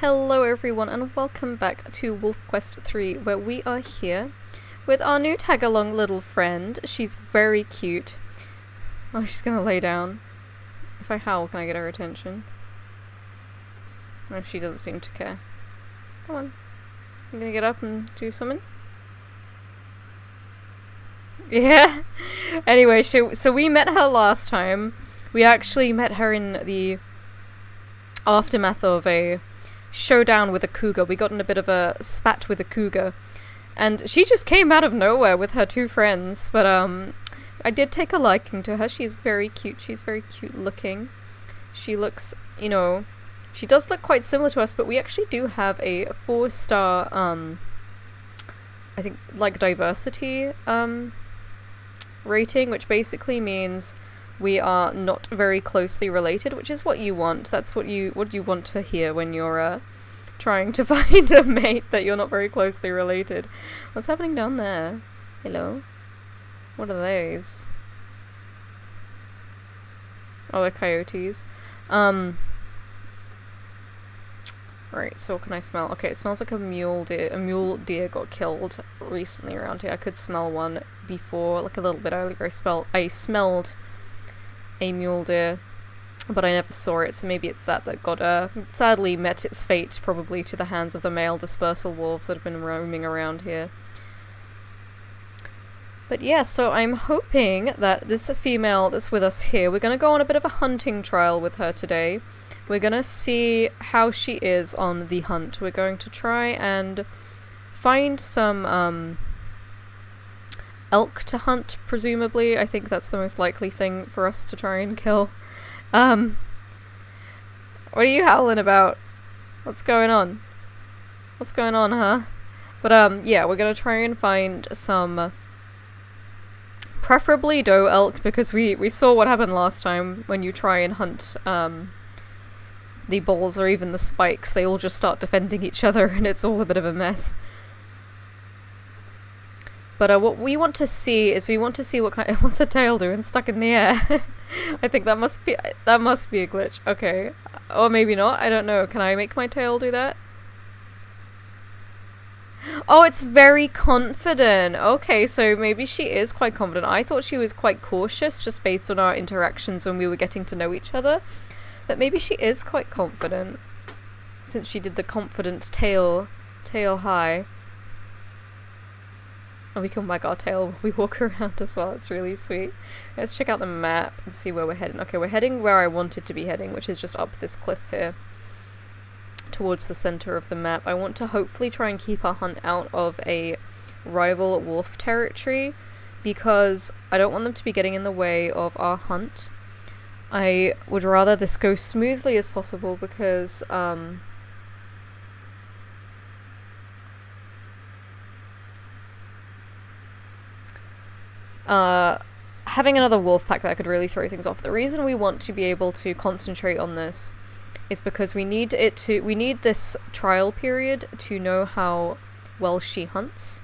Hello everyone and welcome back to WolfQuest 3, where we are here with our new tag-along little friend. She's very cute. Oh, she's gonna lay down. If I howl, can I get her attention? No, she doesn't seem to care. Come on. I'm gonna get up and do something. Yeah? Anyway, so we met her last time. We actually met her in the aftermath of a showdown with a cougar. We got in a bit of a spat with a cougar, and she just came out of nowhere with her two friends, but I did take a liking to her. She's very cute. She's very cute looking. She looks, you know, she does look quite similar to us, but we actually do have a 4-star I think like diversity rating, which basically means we are not very closely related, which is what you want. That's what you want to hear when you're trying to find a mate, that you're not very closely related. What's happening down there? Hello? What are those? Oh, they're coyotes. Right, so what can I smell? Okay, it smells like a mule deer. A mule deer got killed recently around here. I could smell one before, like a little bit earlier. I smelled a mule deer, but I never saw it, so maybe it's that got sadly met its fate, probably to the hands of the male dispersal wolves that have been roaming around here. But yeah, so I'm hoping that this female that's with us here, we're gonna go on a bit of a hunting trial with her today. We're gonna see how she is on the hunt. We're going to try and find some elk to hunt, presumably. I think that's the most likely thing for us to try and kill. What are you howling about? What's going on? What's going on, huh? But yeah, we're gonna try and find some preferably doe elk, because we saw what happened last time when you try and hunt the bulls or even the spikes. They all just start defending each other and it's all a bit of a mess. But what we want to see is what kind of— what's the tail doing stuck in the air? I think that must be a glitch. Okay. Or maybe not, I don't know. Can I make my tail do that? Oh, it's very confident. Okay, so maybe she is quite confident. I thought she was quite cautious just based on our interactions when we were getting to know each other. But maybe she is quite confident, since she did the confident tail high. And we can wag our tail while we walk around as well. It's really sweet. Let's check out the map and see where we're heading. Okay, we're heading where I wanted to be heading, which is just up this cliff here, towards the center of the map. I want to hopefully try and keep our hunt out of a rival wolf territory, because I don't want them to be getting in the way of our hunt. I would rather this go smoothly as possible, because having another wolf pack that could really throw things off. The reason we want to be able to concentrate on this is because we need this trial period to know how well she hunts.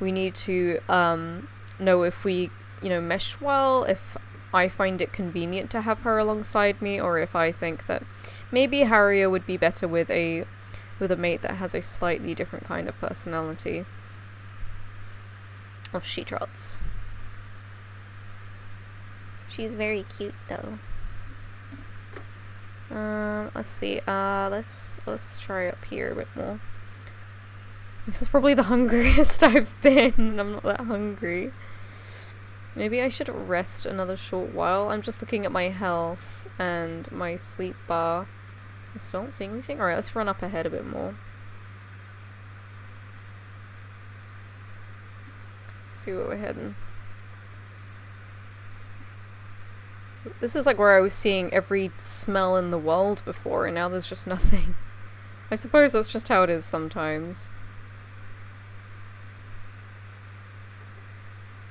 We need to know if we, mesh well, if I find it convenient to have her alongside me, or if I think that maybe Harrier would be better with a mate that has a slightly different kind of personality. Of she trots. She's very cute though. Let's see. Let's try up here a bit more. This is probably the hungriest I've been, and I'm not that hungry. Maybe I should rest another short while. I'm just looking at my health and my sleep bar. I still not seeing anything. Alright, let's run up ahead a bit more. See where we're heading. This is like where I was seeing every smell in the world before, and now there's just nothing. I suppose that's just how it is sometimes.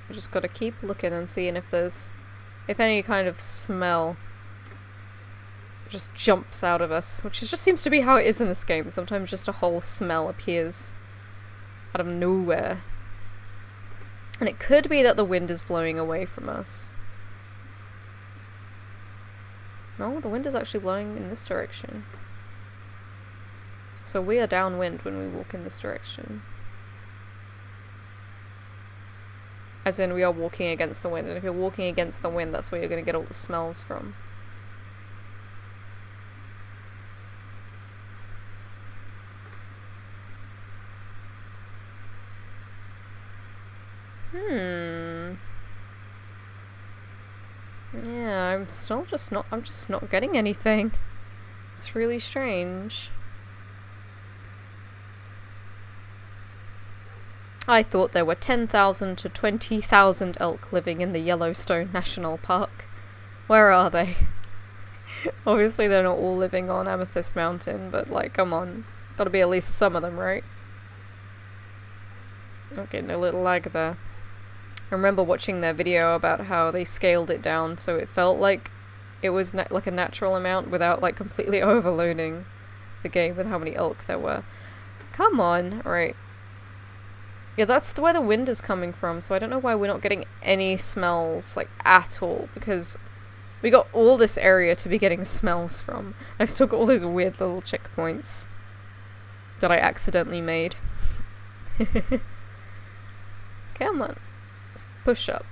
I just gotta keep looking and seeing if any kind of smell just jumps out of us, which just seems to be how it is in this game. Sometimes just a whole smell appears out of nowhere. And it could be that the wind is blowing away from us. No, the wind is actually blowing in this direction. So we are downwind when we walk in this direction. As in, we are walking against the wind, and if you're walking against the wind, that's where you're going to get all the smells from. Yeah, I'm just not getting anything. It's really strange. I thought there were 10,000 to 20,000 elk living in the Yellowstone National Park. Where are they? Obviously they're not all living on Amethyst Mountain, but like, come on. Gotta be at least some of them, right? Okay, no little lag there. I remember watching their video about how they scaled it down so it felt like it was like a natural amount without like completely overloading the game with how many elk there were. Come on, right. Yeah, that's where the wind is coming from, so I don't know why we're not getting any smells, like, at all, because we got all this area to be getting smells from. I've still got all those weird little checkpoints that I accidentally made. Come on. Let's push up.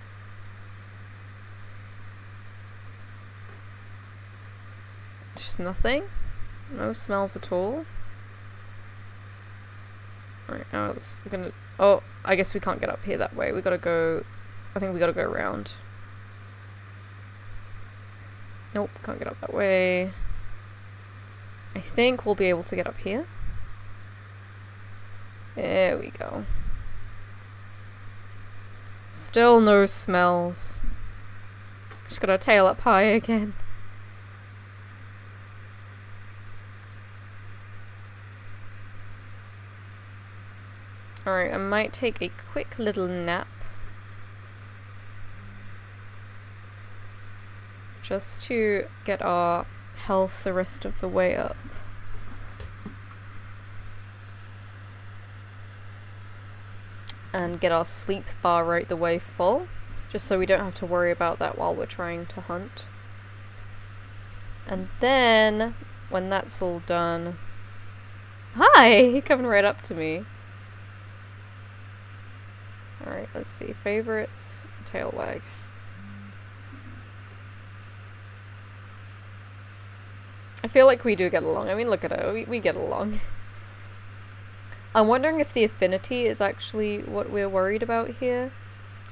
Just nothing? No smells at all? Alright, now we're gonna... Oh, I guess we can't get up here that way. We gotta go... I think we gotta go around. Nope, can't get up that way. I think we'll be able to get up here. There we go. Still no smells. Just gotta tail up high again. Alright, I might take a quick little nap. Just to get our health the rest of the way up. And get our sleep bar right the way full. Just so we don't have to worry about that while we're trying to hunt. And then, when that's all done... Hi! You're coming right up to me. Alright, let's see. Favorites, tail wag. I feel like we do get along. I mean, look at her. We get along. I'm wondering if the affinity is actually what we're worried about here.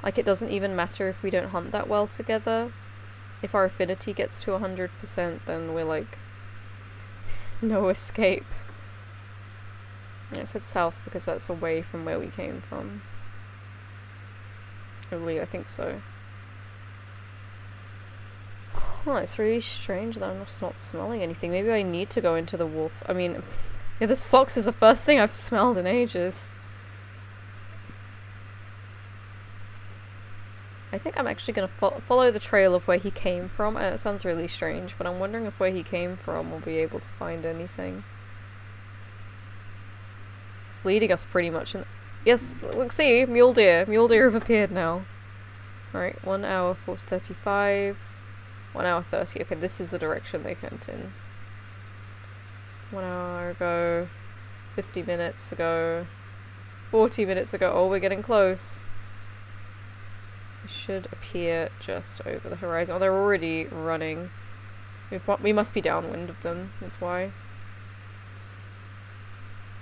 Like, it doesn't even matter if we don't hunt that well together. If our affinity gets to 100%, then we're like... no escape. Yeah, I said south because that's away from where we came from. I think so. Oh, it's really strange that I'm just not smelling anything. Maybe I need to go into the wolf. I mean, yeah, this fox is the first thing I've smelled in ages. I think I'm actually going to follow the trail of where he came from. It sounds really strange, but I'm wondering if where he came from we'll be able to find anything. It's leading us pretty much in... Yes, look, see, mule deer. Mule deer have appeared now. Right, 1 hour 35. 1 hour 30. Okay, this is the direction they went in. 1 hour ago. 50 minutes ago. 40 minutes ago. Oh, we're getting close. They should appear just over the horizon. Oh, they're already running. We must be downwind of them, is why.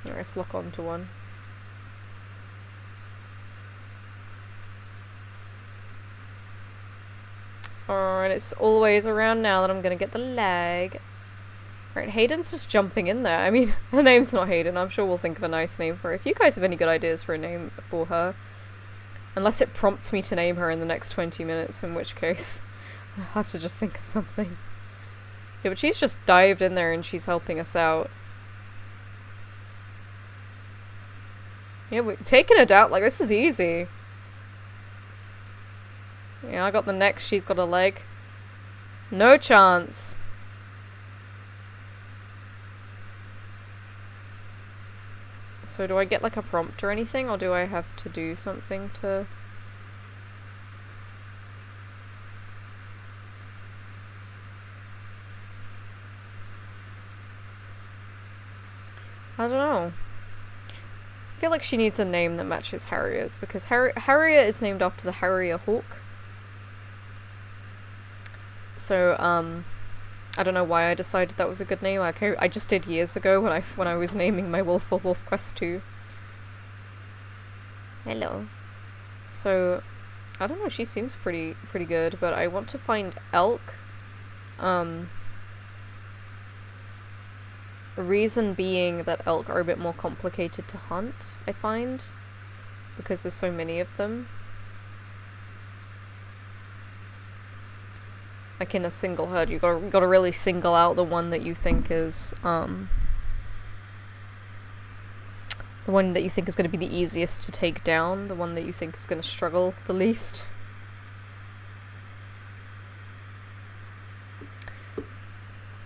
Alright, let's lock onto one. Alright, it's always around now that I'm gonna get the lag. Right, Hayden's just jumping in there. I mean, her name's not Hayden. I'm sure we'll think of a nice name for her. If you guys have any good ideas for a name for her. Unless it prompts me to name her in the next 20 minutes, in which case I'll have to just think of something. Yeah, but she's just dived in there and she's helping us out. Yeah, we're taking it out. Like, this is easy. Yeah, I got the neck, she's got a leg. No chance. So do I get like a prompt or anything, or do I have to do something to... I don't know. I feel like she needs a name that matches Harrier's, because Harrier is named after the Harrier hawk. So, I don't know why I decided that was a good name. Like, I just did years ago when I was naming my wolf for WolfQuest 2. Hello. So, I don't know, she seems pretty good, but I want to find elk. Reason being that elk are a bit more complicated to hunt, I find, because there's so many of them. Like in a single herd, you gotta really single out the one that you think is the one that you think is going to be the easiest to take down, the one that you think is going to struggle the least.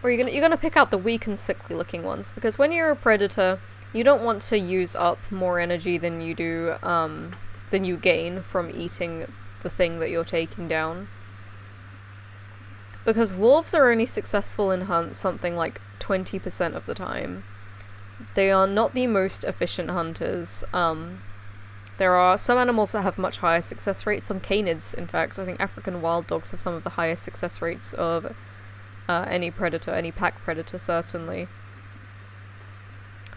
Or you're gonna pick out the weak and sickly looking ones, because when you're a predator, you don't want to use up more energy than you do, than you gain from eating the thing that you're taking down. Because wolves are only successful in hunts something like 20% of the time. They are not the most efficient hunters. There are some animals that have much higher success rates, some canids, in fact. I think African wild dogs have some of the highest success rates of any predator, any pack predator, certainly.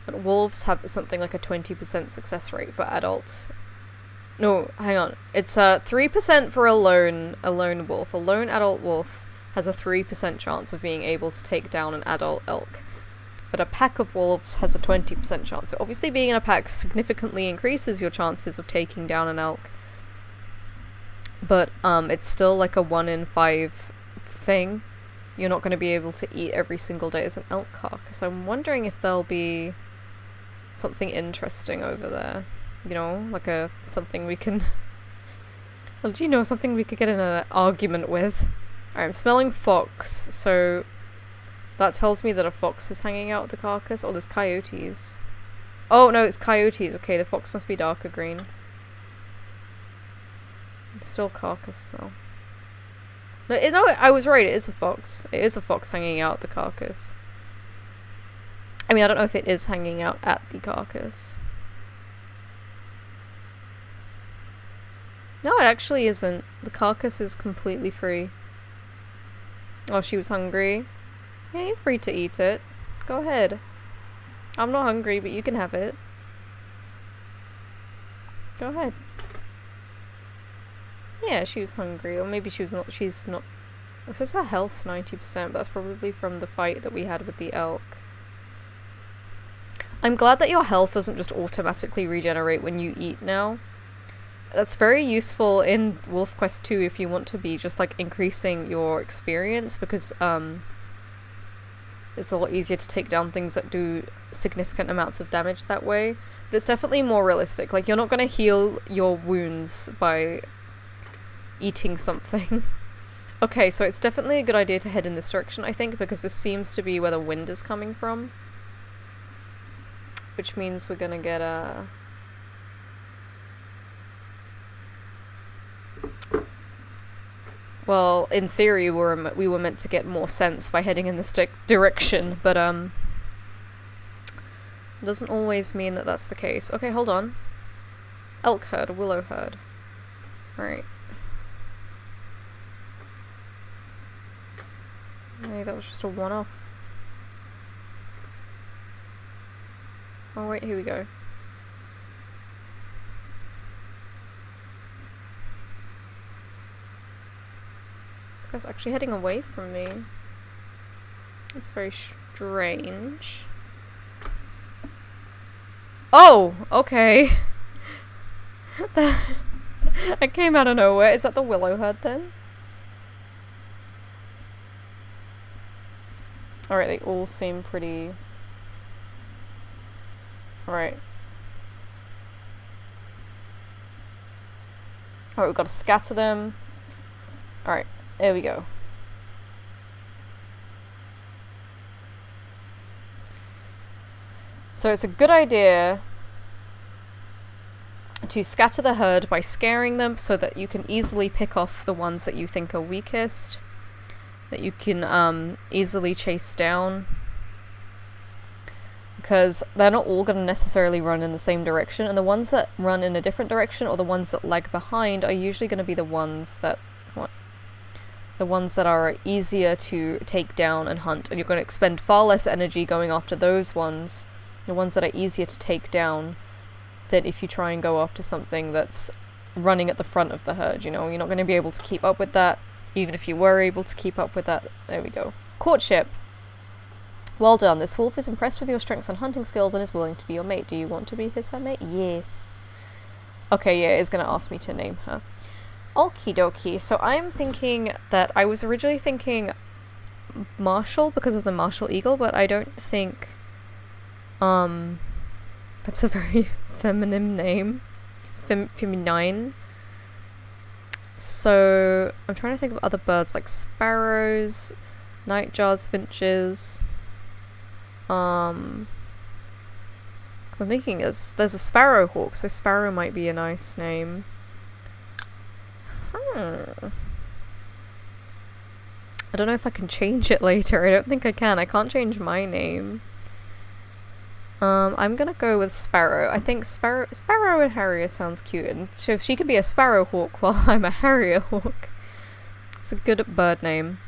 But wolves have something like a 20% success rate for adults. No, hang on. It's 3% for a lone wolf. A lone adult wolf has a 3% chance of being able to take down an adult elk. But a pack of wolves has a 20% chance. So obviously being in a pack significantly increases your chances of taking down an elk. But it's still like a 1 in 5 thing. You're not going to be able to eat every single day as an elk carcass. I'm wondering if there'll be something interesting over there. You know, like something we can... Well, do you know, something we could get in an argument with? I'm smelling fox, so that tells me that a fox is hanging out with the carcass. Oh, there's coyotes. Oh, no, it's coyotes. Okay, the fox must be darker green. It's still carcass smell. No, I was right, it is a fox. It is a fox hanging out the carcass. I mean, I don't know if it is hanging out at the carcass. No, it actually isn't. The carcass is completely free. Oh, she was hungry. Yeah, you're free to eat it. Go ahead. I'm not hungry, but you can have it. Go ahead. Yeah, she was hungry, or maybe she's not. It says her health's 90%, but that's probably from the fight that we had with the elk. I'm glad that your health doesn't just automatically regenerate when you eat now. That's very useful in WolfQuest 2 if you want to be just like increasing your experience, because it's a lot easier to take down things that do significant amounts of damage that way. But it's definitely more realistic. Like, you're not going to heal your wounds by eating something. Okay, so it's definitely a good idea to head in this direction, I think, because this seems to be where the wind is coming from. Which means we're gonna get a... Well, in theory, we were meant to get more sense by heading in this direction, but it doesn't always mean that that's the case. Okay, hold on. Elk herd, willow herd. Right. Hey, that was just a one-off. Oh wait, here we go. That's actually heading away from me. It's very strange. Oh! Okay. I came out of nowhere. Is that the willow herd then? Alright, they all seem pretty... Alright. Alright, we've got to scatter them. Alright, there we go. So it's a good idea to scatter the herd by scaring them so that you can easily pick off the ones that you think are weakest, that you can easily chase down. because they're not all going to necessarily run in the same direction, and the ones that run in a different direction or the ones that lag behind are usually going to be the ones that are easier to take down and hunt, and you're going to expend far less energy going after those ones, the ones that are easier to take down, than if you try and go after something that's running at the front of the herd. You know, you're not going to be able to keep up with that, even if you were able to keep up with that. There we go. Courtship. Well done. This wolf is impressed with your strength and hunting skills and is willing to be your mate. Do you want to be her mate? Yes. Okay, yeah, it's going to ask me to name her. Okie dokie. So I'm thinking that I was originally thinking Marshall because of the Marshall Eagle, but I don't think that's a very feminine name. Feminine. So I'm trying to think of other birds like sparrows, nightjars, finches. Because I'm thinking there's a sparrowhawk, so sparrow might be a nice name. I don't know if I can change it later. I don't think I can. I can't change my name. I'm gonna go with Sparrow. I think Sparrow and Harrier sounds cute, and so she could be a Sparrowhawk while I'm a Harrier hawk. It's a good bird name.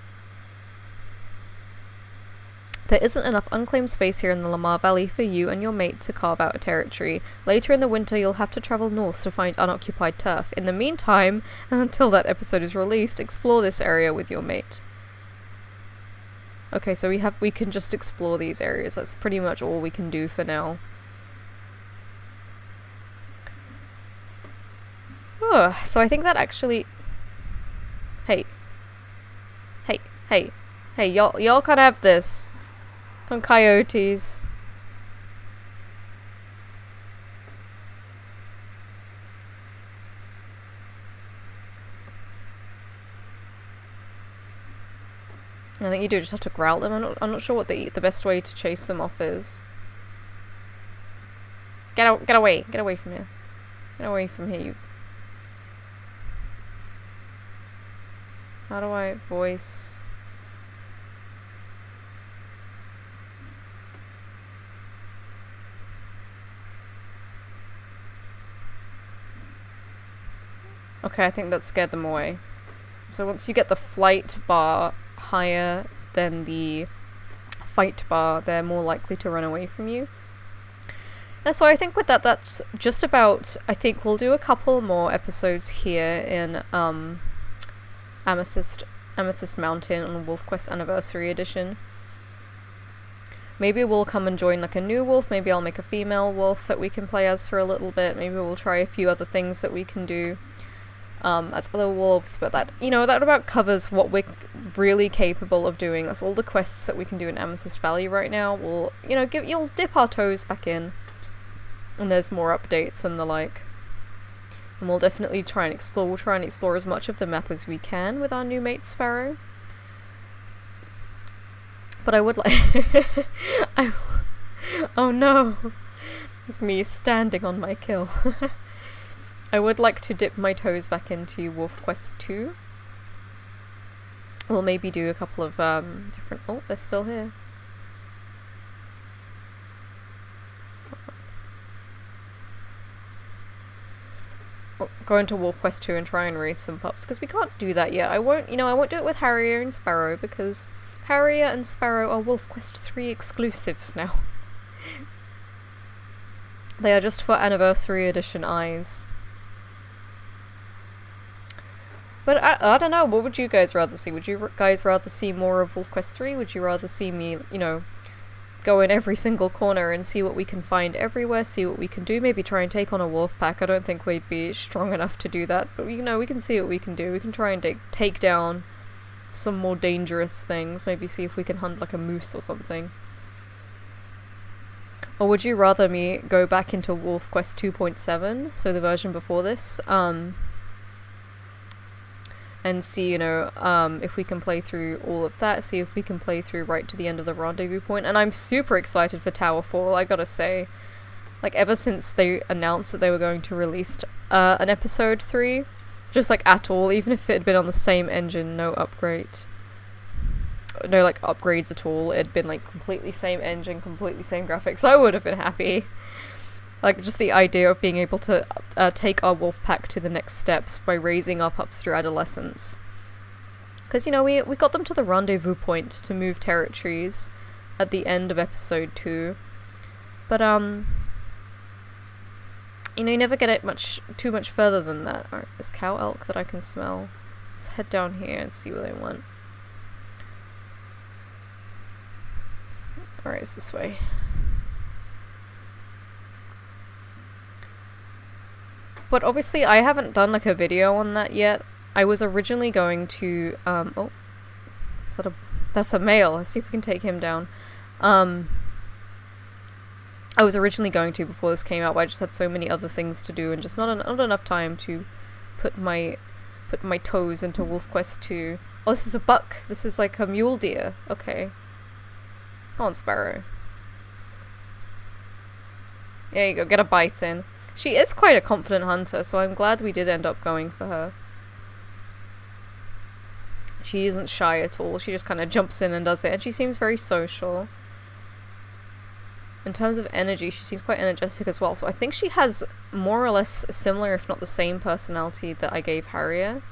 There isn't enough unclaimed space here in the Lamar Valley for you and your mate to carve out a territory. Later in the winter, you'll have to travel north to find unoccupied turf. In the meantime, and until that episode is released, explore this area with your mate. Okay, so we can just explore these areas. That's pretty much all we can do for now. So I think that actually... Hey, y'all can't have this. On coyotes. I think you do just have to growl them. I'm not sure what the best way to chase them off is. Get away from here. Get away from here, you. How do I voice? Okay, I think that scared them away. So once you get the flight bar higher than the fight bar, they're more likely to run away from you. And so I think with that, that's just about... I think we'll do a couple more episodes here in Amethyst Mountain on WolfQuest Anniversary Edition. Maybe we'll come and join like a new wolf. Maybe I'll make a female wolf that we can play as for a little bit. Maybe we'll try a few other things that we can do as other wolves, but that, you know, that about covers what we're really capable of doing. That's all the quests that we can do in Amethyst Valley right now. We'll, you know, you'll dip our toes back in, and there's more updates and the like. And we'll definitely try and explore. We'll try and explore as much of the map as we can with our new mate Sparrow. But I would like... Oh no! It's me standing on my kill. I would like to dip my toes back into WolfQuest 2. We'll maybe do a couple of different... Oh, they're still here. Well, go into WolfQuest 2 and try and raise some pups, because we can't do that yet. I won't do it with Harrier and Sparrow, because Harrier and Sparrow are WolfQuest 3 exclusives now. They are just for Anniversary Edition eyes. But I don't know, what would you guys rather see? Would you guys rather see more of WolfQuest 3? Would you rather see me, you know, go in every single corner and see what we can find everywhere, see what we can do, maybe try and take on a wolf pack? I don't think we'd be strong enough to do that, but you know, we can see what we can do. We can try and take down some more dangerous things, maybe see if we can hunt like a moose or something. Or would you rather me go back into WolfQuest 2.7, so the version before this, and see, you know, if we can play through all of that, see if we can play through right to the end of the rendezvous point. And I'm super excited for Towerfall, I gotta say. Like, ever since they announced that they were going to release an episode 3, just like at all, even if it had been on the same engine, no upgrade. no like upgrades at all. It'd been like completely same engine, completely same graphics. I would have been happy. Like, just the idea of being able to take our wolf pack to the next steps by raising our pups through adolescence. Because, you know, we got them to the rendezvous point to move territories at the end of episode 2. But, you know, you never get it too much further than that. Alright, there's cow elk that I can smell. Let's head down here and see where they went. Alright, it's this way. But obviously I haven't done like a video on that yet. I was originally going to, oh, is that that's a male. Let's see if we can take him down. I was originally going to before this came out, but I just had so many other things to do and just not enough time to put my toes into WolfQuest 2. Oh, this is a buck. This is like a mule deer. Okay. Come on, Sparrow. There you go, get a bite in. She is quite a confident hunter, so I'm glad we did end up going for her. She isn't shy at all, she just kind of jumps in and does it, and she seems very social. In terms of energy, she seems quite energetic as well, so I think she has more or less similar, if not the same personality that I gave Harrier.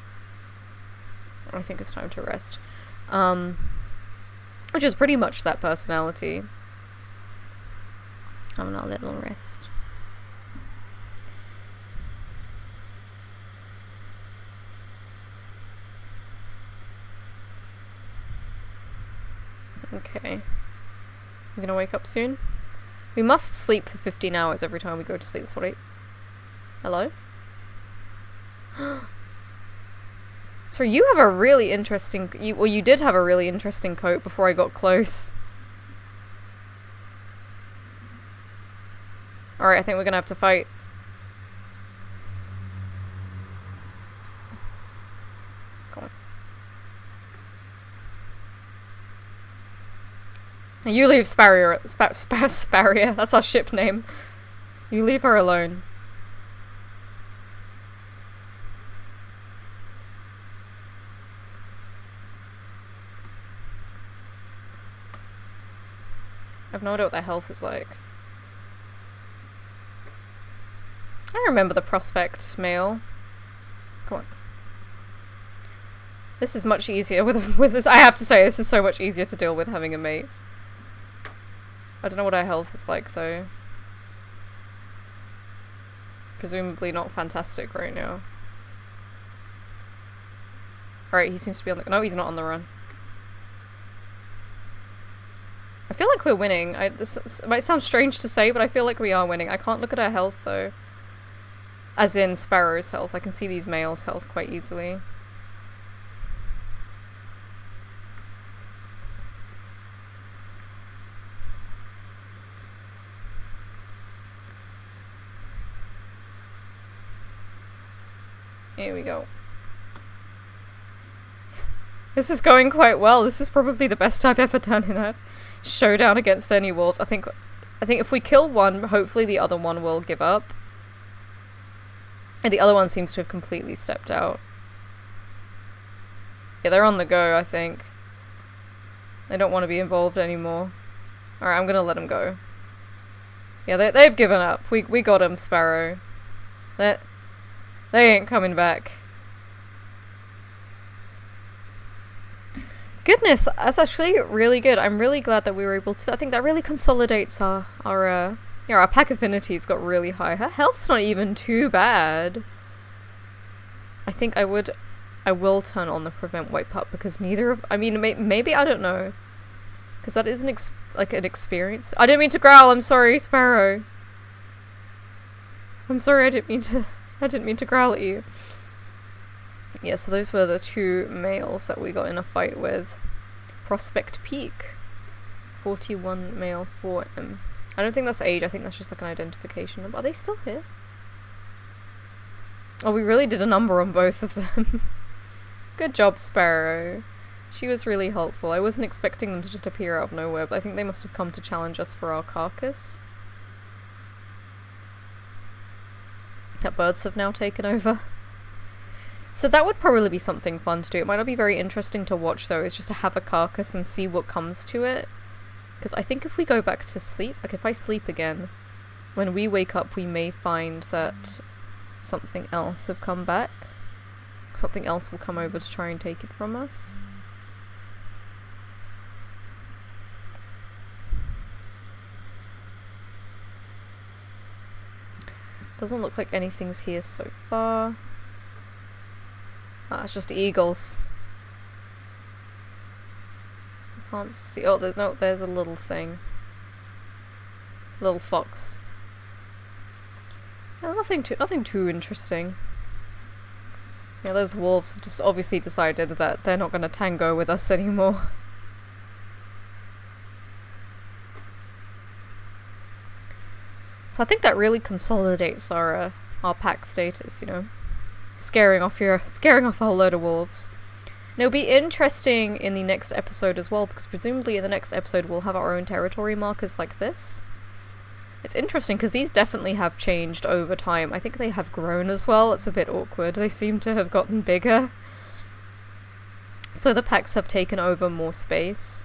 I think it's time to rest. Which is pretty much that personality. Having a little rest. Okay. We're gonna wake up soon? We must sleep for 15 hours every time we go to sleep. That's what I... Hello? So you have a really interesting... Well, you did have a really interesting coat before I got close. Alright, I think we're gonna have to fight. Come on. You leave Sparrier, Sparrier, that's our ship name. You leave her alone. I have no idea what their health is like. I remember the Prospect male. Come on. This is much easier with this. I have to say, this is so much easier to deal with having a mate. I don't know what our health is like though. Presumably not fantastic right now. Alright, he seems to be on the... No, he's not on the run. I feel like we're winning. This might sound strange to say, but I feel like we are winning. I can't look at our health though. As in Sparrow's health. I can see these males' health quite easily. Here we go. This is going quite well. This is probably the best I've ever done in a showdown against any wolves. I think if we kill one, hopefully the other one will give up. And the other one seems to have completely stepped out. Yeah, they're on the go, I think. They don't want to be involved anymore. Alright, I'm gonna let them go. Yeah, they've given up. We got him, Sparrow. They ain't coming back. Goodness, that's actually really good. I'm really glad that we were able to... I think that really consolidates our pack affinity's got really high. Her health's not even too bad. I think I will turn on the prevent wipe up because neither of... I mean, maybe, I don't know. Because that is an experience. I didn't mean to growl, I'm sorry, Sparrow. I'm sorry, I didn't mean to growl at you. Yeah, so those were the two males that we got in a fight with. Prospect Peak. 41 male, 4M. I don't think that's age, I think that's just like an identification number. Are they still here? Oh, we really did a number on both of them. Good job, Sparrow. She was really helpful. I wasn't expecting them to just appear out of nowhere, but I think they must have come to challenge us for our carcass. That birds have now taken over. So that would probably be something fun to do. It might not be very interesting to watch though, it's just to have a carcass and see what comes to it. Because I think if we go back to sleep, like if I sleep again, when we wake up we may find that something else have come back. Something else will come over to try and take it from us. Doesn't look like anything's here so far. Ah, it's just eagles. I can't see. Oh, there's a little thing. Little fox. Yeah, nothing too interesting. Yeah, those wolves have just obviously decided that they're not going to tango with us anymore. So I think that really consolidates our pack status, you know, scaring off a whole load of wolves. And it'll be interesting in the next episode as well, because presumably in the next episode we'll have our own territory markers like this. It's interesting because these definitely have changed over time. I think they have grown as well. It's a bit awkward. They seem to have gotten bigger. So the packs have taken over more space.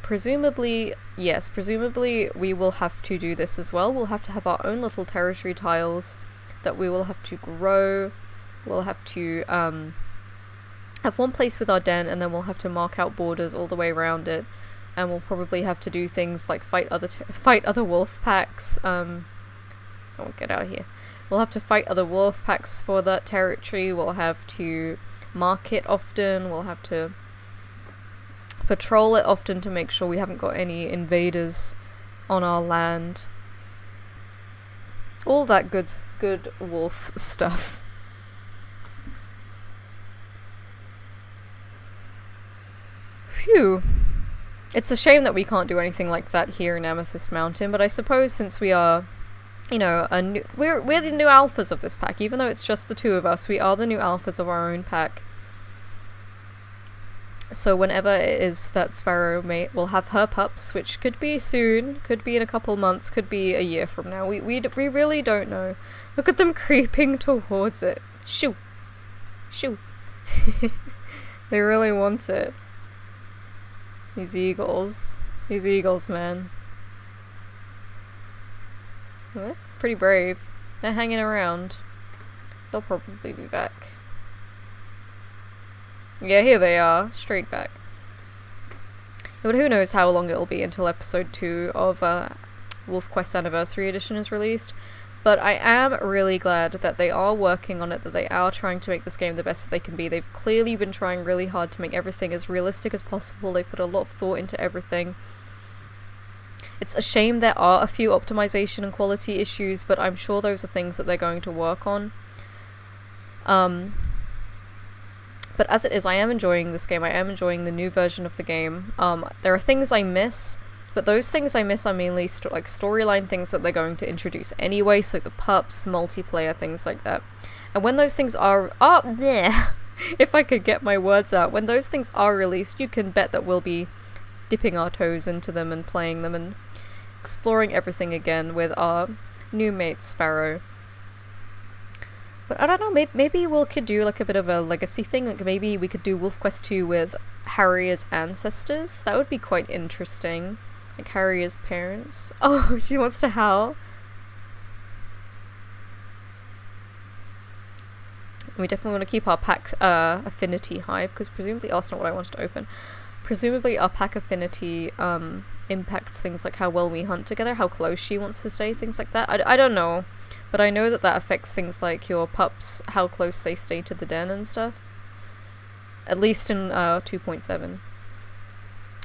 Presumably we will have to do this as well. We'll have to have our own little territory tiles that we will have to grow. We'll have to have one place with our den, and then we'll have to mark out borders all the way around it. And we'll probably have to do things like fight other wolf packs. Oh, get out of here. We'll have to fight other wolf packs for that territory. We'll have to mark it often. We'll have to patrol it often to make sure we haven't got any invaders on our land. All that good wolf stuff. Phew. It's a shame that we can't do anything like that here in Amethyst Mountain, but I suppose since we are, you know, we're the new alphas of this pack. Even though it's just the two of us, we are the new alphas of our own pack. So whenever it is that Sparrow will have her pups, which could be soon, could be in a couple months, could be a year from now. We really don't know. Look at them creeping towards it. Shoo! Shoo! They really want it. These eagles, man. Well, they're pretty brave. They're hanging around. They'll probably be back. Yeah, here they are, straight back. But who knows how long it'll be until episode 2 of WolfQuest Anniversary Edition is released. But I am really glad that they are working on it, that they are trying to make this game the best that they can be. They've clearly been trying really hard to make everything as realistic as possible. They've put a lot of thought into everything. It's a shame there are a few optimization and quality issues, but I'm sure those are things that they're going to work on. But as it is, I am enjoying this game. I am enjoying the new version of the game. There are things I miss, but those things I miss are mainly storyline things that they're going to introduce anyway, so the pups, the multiplayer, things like that. And when those things are if I could get my words out, when those things are released, you can bet that we'll be dipping our toes into them and playing them and exploring everything again with our new mate Sparrow. But I don't know, maybe we could do like a bit of a legacy thing. Like maybe we could do WolfQuest 2 with Harrier's ancestors. That would be quite interesting. Like Harrier's parents. Oh, she wants to howl. We definitely want to keep our pack affinity high, because presumably, that's not what I wanted to open. Presumably our pack affinity impacts things like how well we hunt together, how close she wants to stay, things like that. I don't know. But I know that affects things like your pups, how close they stay to the den and stuff. At least in 2.7.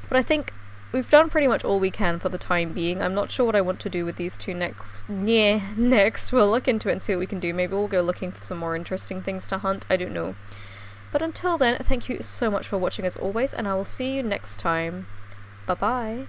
But I think we've done pretty much all we can for the time being. I'm not sure what I want to do with these two next. We'll look into it and see what we can do. Maybe we'll go looking for some more interesting things to hunt. I don't know. But until then, thank you so much for watching as always, and I will see you next time. Bye-bye.